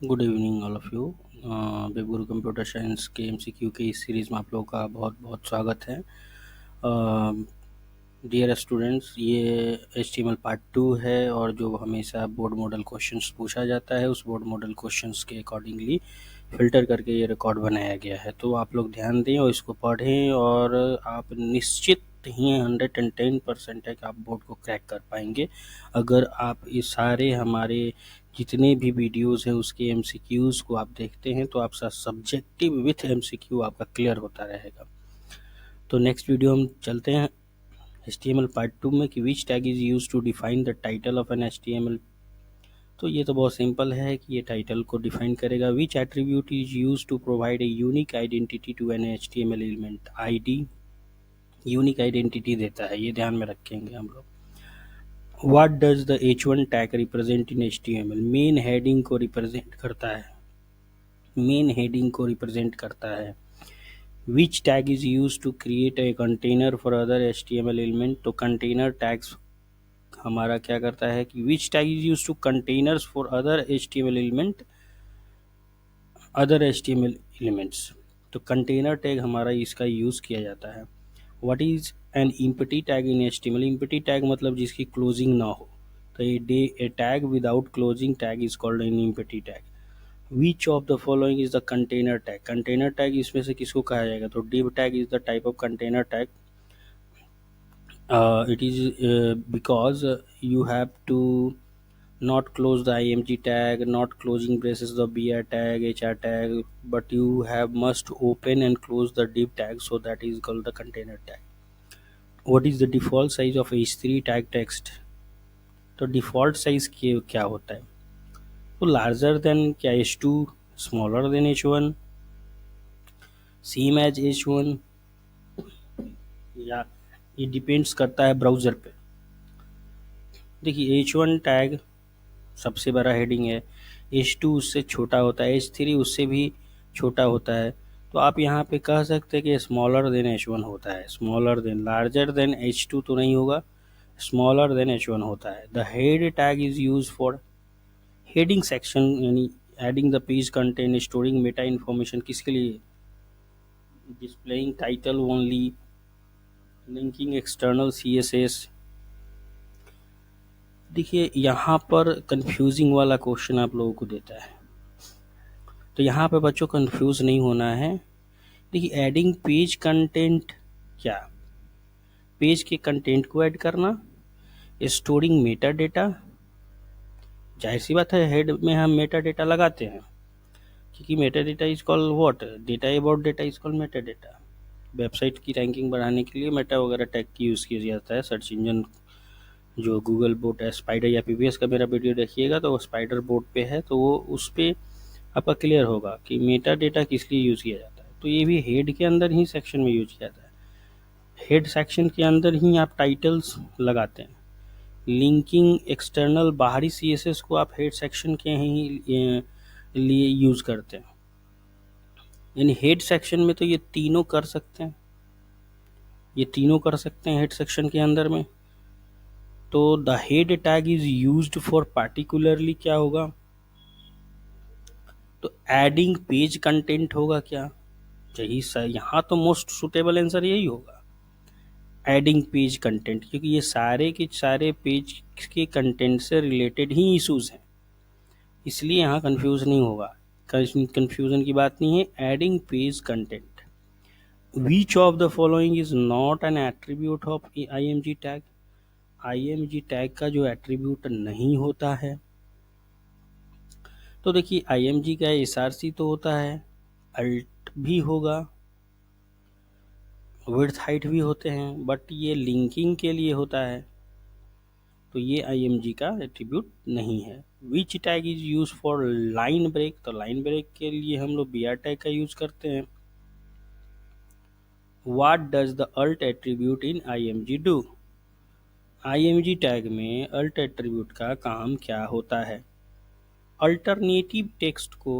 Good evening all of you. बेगुरु computer science के MCQ की इस सीरीज़ में आप लोगों का बहुत बहुत स्वागत है। डियर स्टूडेंट्स, ये एचटीएमएल पार्ट 2 है और जो हमेशा बोर्ड मॉडल क्वेश्चंस पूछा जाता है उस बोर्ड मॉडल क्वेश्चंस के अकॉर्डिंगली फ़िल्टर करके ये रिकॉर्ड बनाया गया है। तो आप लोग ध्यान दें और इसको पढ़ें और आप निश्चित ही 110% है कि आप बोर्ड को क्रैक कर पाएंगे अगर आप ये सारे हमारे जितने भी वीडियोस हैं उसके एमसीक्यूज़ को आप देखते हैं, तो आपका सब्जेक्टिव विथ एमसीक्यू आपका क्लियर होता रहेगा। तो नेक्स्ट वीडियो हम चलते हैं HTML पार्ट 2 में कि which tag is use to define the title of an HTML। तो ये तो बहुत सिंपल है कि ये टाइटल को डिफाइन करेगा। Which attribute is use to provide a unique identity to an HTML element. ID unique identity देता है, ये ध्यान में रखेंगे हम लोग। What does the H1 tag represent in HTML? Main heading को रिप्रेजेंट करता है, मेन हेडिंग को रिप्रेजेंट करता है। Which tag is used to create a container for other HTML element? तो कंटेनर टैग्स हमारा क्या करता है कि which tag is used to containers for other HTML element, other HTML elements। तो कंटेनर टैग हमारा इसका यूज़ किया जाता है। What is an empty tag in HTML? empty tag मतलब जिसकी क्लोजिंग ना हो, तो a tag without closing tag is called an empty tag। Which of the following is the container tag? container tag इसमें से किसको कहा जाएगा? तो div tag is the type of container tag। It is because you have to not close the img tag, not closing braces the br tag, hr tag, but you have must open and close the div tag, so that is called the container tag। What is the default size of h3 tag text? तो default size क्या होता है? तो larger than क्या h2, smaller than h1, same as h1, या ये depends करता है ब्राउज़र पे। देखिए h1 टैग सबसे बड़ा हेडिंग है, h2 उससे छोटा होता है, h3 उससे भी छोटा होता है। तो आप यहाँ पे कह सकते हैं कि स्मॉलर देन h1 होता है, smaller than, larger than h2 तो नहीं होगा, स्मॉलर देन h1 होता है। The head tag is use for heading section, यानी adding the page content, storing meta information, किसके लिए? Displaying title only, linking external CSS। देखिए यहाँ पर कंफ्यूजिंग वाला क्वेश्चन आप लोगों को देता है, तो यहाँ पे बच्चों कंफ्यूज नहीं होना है। देखिए एडिंग पेज कंटेंट, क्या पेज के कंटेंट को ऐड करना, स्टोरिंग मेटा डेटा, जाहिर सी बात है हेड में हम मेटा डेटा लगाते हैं क्योंकि Meta data is called what, data about data is called Meta data. Website की रैंकिंग बढ़ाने के लिए मेटा वगैरह टैग की यूज़ किया जाता है। सर्च इंजन जो गूगल बोट है, स्पाइडर या PBS का मेरा वीडियो देखिएगा तो वो स्पाइडर बोट पे है, तो वो उस पर आपका क्लियर होगा कि मेटा डेटा किस लिए यूज़ किया जाता है। तो ये भी हेड के अंदर ही सेक्शन में यूज किया जाता है, हेड सेक्शन के अंदर ही आप टाइटल्स लगाते हैं। लिंकिंग एक्सटर्नल, बाहरी CSS को आप हेड सेक्शन के ही लिए यूज़ करते हैं, यानी हेड सेक्शन में तो ये तीनों कर सकते हैं, ये तीनों कर सकते हैं हेड सेक्शन के अंदर में। तो the head tag is used for particularly क्या होगा? तो एडिंग पेज कंटेंट होगा क्या? यही यहाँ तो मोस्ट सुटेबल आंसर यही होगा, एडिंग पेज कंटेंट, क्योंकि ये सारे के सारे पेज के कंटेंट से रिलेटेड ही इशूज़ हैं, इसलिए यहाँ कंफ्यूज नहीं होगा, कंफ्यूजन की बात नहीं है। Adding page content. Which of the following is not an attribute of IMG tag? IMG tag का जो एट्रीब्यूट नहीं होता है, तो देखिए IMG का SRC तो होता है, अल्ट भी होगा, विड्थ हाइट भी होते हैं, बट ये लिंकिंग के लिए होता है, तो ये IMG का एट्रीब्यूट नहीं है। Which tag is use for line break? तो लाइन ब्रेक के लिए हम लोग BR टैग का यूज करते हैं। What does the alt attribute in IMG do? IMG tag में alt एट्रीब्यूट का काम क्या होता है? अल्टरनेटिव टेक्स्ट को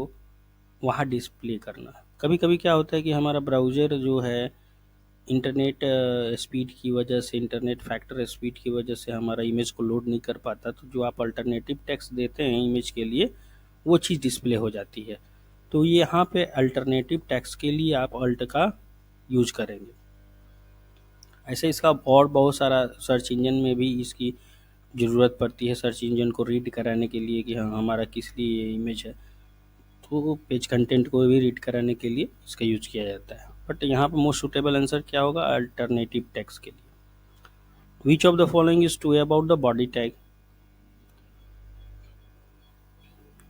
वहाँ डिस्प्ले करना। कभी कभी क्या होता है कि हमारा ब्राउज़र जो है इंटरनेट स्पीड की वजह से, इंटरनेट फैक्टर स्पीड की वजह से हमारा इमेज को लोड नहीं कर पाता, तो जो आप अल्टरनेटिव टेक्स्ट देते हैं इमेज के लिए वो चीज़ डिस्प्ले हो जाती है। तो यहाँ पे अल्टरनेटिव टेक्स्ट के लिए आप अल्ट का यूज करेंगे। ऐसे इसका और बहुत सारा सर्च इंजन में भी इसकी ज़रूरत पड़ती है, सर्च इंजन को रीड कराने के लिए कि हाँ हमारा किस लिए ये इमेज है, तो पेज कंटेंट को भी रीड कराने के लिए इसका यूज किया जाता है। बट यहाँ पर मोस्ट सुटेबल आंसर क्या होगा, अल्टरनेटिव टेक्स्ट के लिए। Which of the following is true about the body tag?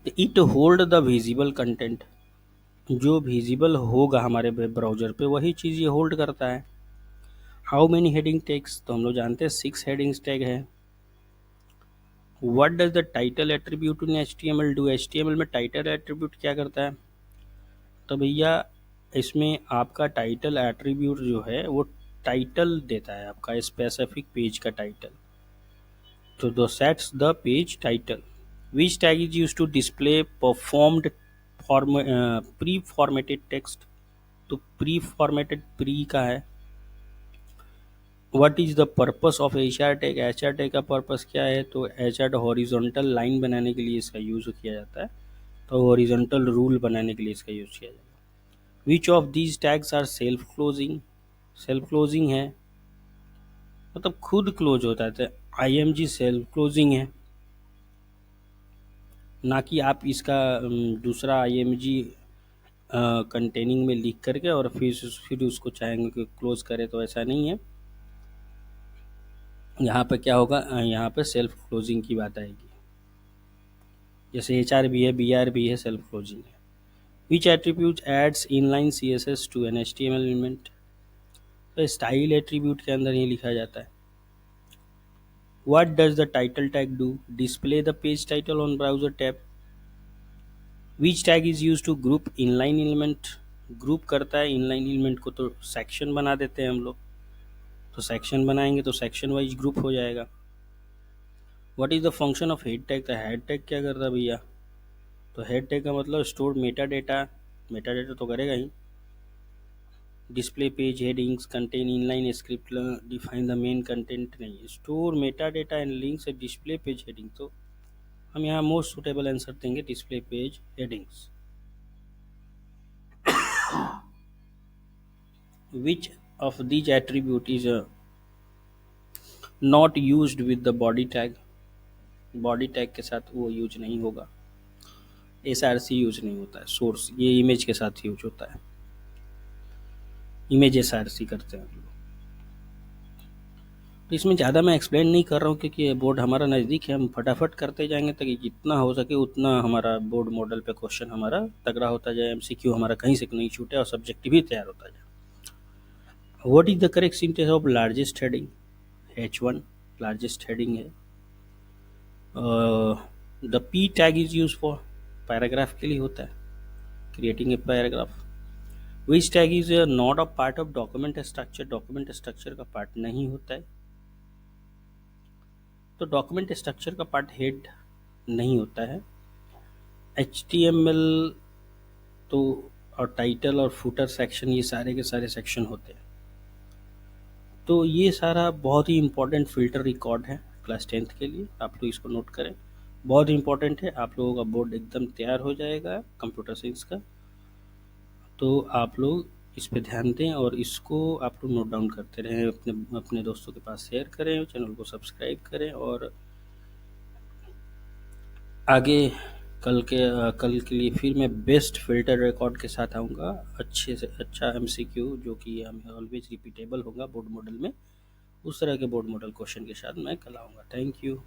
It hold the visible content, जो विजिबल होगा हमारे वेब ब्राउजर पे वही चीज़ ये होल्ड करता है। हाउ मेनी हेडिंग टैग्स, तो हम लोग जानते हैं 6 हेडिंग्स टैग है। What does the title attribute in HTML do, HTML में टाइटल एट्रीब्यूट क्या करता है? तो भैया इसमें आपका टाइटल एट्रीब्यूट जो है वो टाइटल देता है, आपका स्पेसिफिक पेज का टाइटल, तो दो sets the page title. Which tag is use to display performed pre formatted text, तो प्री फॉर्मेटेड प्री का है। What is the purpose of HR tag, HR tag का पर्पस क्या है? तो HR हॉरिजॉन्टल लाइन बनाने के लिए इसका यूज किया जाता है, तो हॉरिजॉन्टल रूल बनाने के लिए इसका यूज किया जाता है। Which of these tags are self closing, self closing है मतलब खुद क्लोज होता है, तो IMG सेल्फ क्लोजिंग है, ना कि आप इसका दूसरा IMG कंटेनिंग में लिख करके और फिर उसको चाहेंगे कि क्लोज करें, तो ऐसा नहीं है। यहाँ पे क्या होगा, यहाँ पे सेल्फ क्लोजिंग की बात आएगी। जैसे HR भी है, BR भी है, सेल्फ क्लोजिंग है। Which attribute adds inline CSS to an HTML element, तो स्टाइल एट्रीब्यूट के अंदर ही लिखा जाता है। What does the title tag do, display the page title on browser tab. Which tag is use to group inline element, group करता है inline element को, तो सेक्शन बना देते हैं हम लोग, तो सेक्शन बनाएंगे तो सेक्शन वाइज ग्रुप हो जाएगा। What is the function of head tag, तो हेड टैग क्या करता है भैया? तो हेड टैग का मतलब store meta data, meta data तो करेगा ही। Display page headings contain inline script define the main content, नहीं, store meta data and links display page heading, तो हम यहाँ मोस्ट सुटेबल आंसर देंगे display page headings. Which of these attribute is not used with the body tag, body tag के साथ वो use नहीं होगा। SRC यूज नहीं होता है, सोर्स ये इमेज के साथ यूज होता है, इमेज SRC करते हैं हम लोग। तो इसमें ज़्यादा मैं एक्सप्लेन नहीं कर रहा हूँ क्योंकि बोर्ड हमारा नज़दीक है, हम फटाफट करते जाएंगे ताकि जितना हो सके उतना हमारा बोर्ड मॉडल पे क्वेश्चन हमारा तगड़ा होता जाए, MCQ हमारा कहीं से नहीं छूटे और सब्जेक्ट भी तैयार होता जाए। What is the correct syntax of largest heading, H1 largest heading है। The P tag is use for, paragraph के लिए होता है, creating a paragraph. Which tag is not a part of document structure, document structure का part नहीं होता है, तो डॉक्यूमेंट स्ट्रक्चर का पार्ट हेड नहीं होता है। HTML तो और टाइटल और फुटर सेक्शन ये सारे के सारे सेक्शन होते हैं। तो ये सारा बहुत ही इम्पोर्टेंट फिल्टर रिकॉर्ड है क्लास 10th के लिए, आप लोग इसको नोट करें, बहुत इंपॉर्टेंट है। आप लोगों का बोर्ड एकदम तैयार हो जाएगा कंप्यूटर साइंस का, तो आप लोग इस पे ध्यान दें और इसको आप लोग नोट डाउन करते रहें, अपने अपने दोस्तों के पास शेयर करें, चैनल को सब्सक्राइब करें और आगे कल के लिए फिर मैं बेस्ट फिल्टर रिकॉर्ड के साथ आऊँगा, अच्छे से अच्छा MCQ जो कि हमें ऑलवेज रिपीटेबल होगा बोर्ड मॉडल में, उस तरह के बोर्ड मॉडल क्वेश्चन के साथ मैं कल आऊँगा। Thank you.